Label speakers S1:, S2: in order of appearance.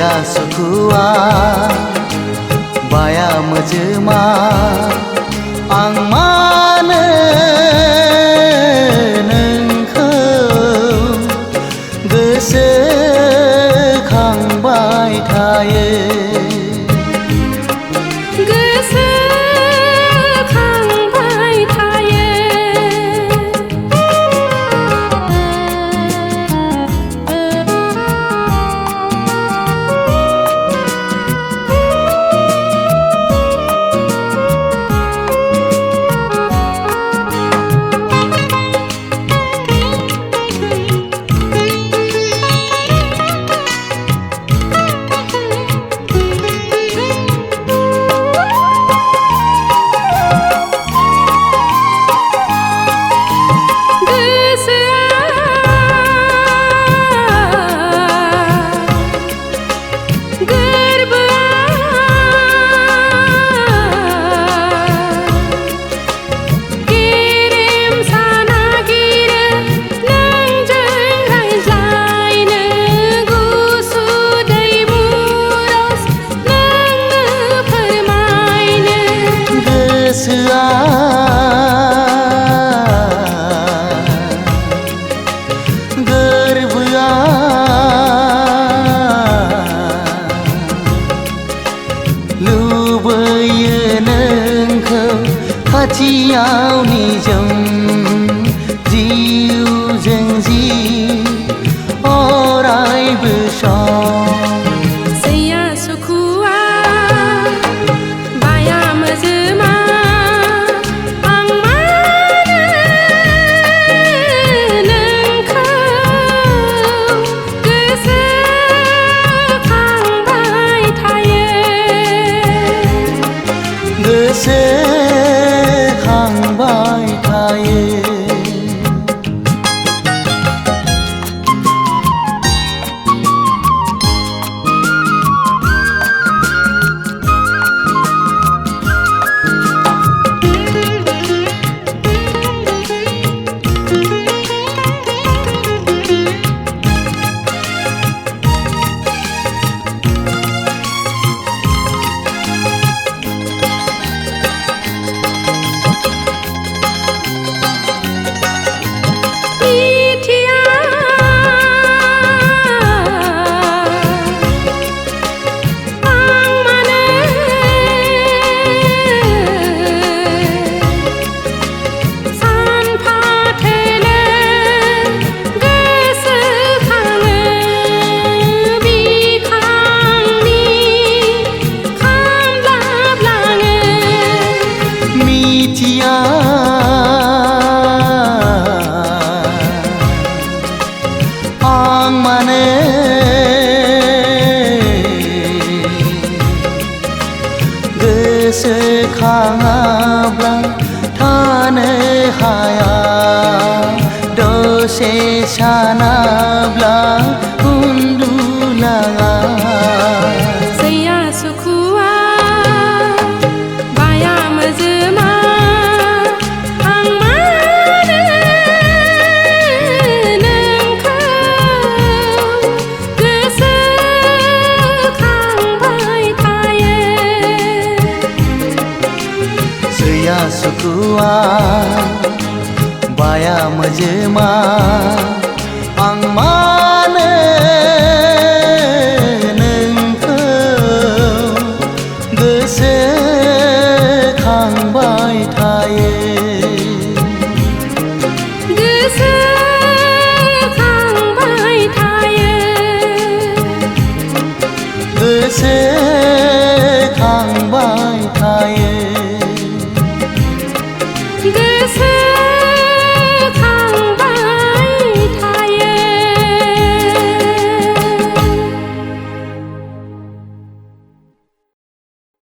S1: सैया सुखुआ बाया मोजोमा आं मानो नोंखौ गोसोखांबाय थायो। गोरबोआ लुबैयो नोंखौ खाथियाव निजोम जिउजों जिउ अरायबो सम।
S2: सैया सुखुआ बाया मोजोमा आं मानो नोंखौ गोसोखांबाय थायो।
S1: गोसोखांबाय थायो। आं मानो गोसोखाङाब्ला थानो हाया दसे सानाब्ला उन्दुलाङा।
S2: सैया सुखुआ बाया मोजोमा आं मानो नोंखौ गोसोखांबाय थायो।
S1: सैया सुखुआ बाया मोजोमा आं मानो नोंखौ गोसोखांबाय थायो।
S2: गोसोखांबाय थायो।
S1: गोसोखांबाय थायो।
S2: गोसो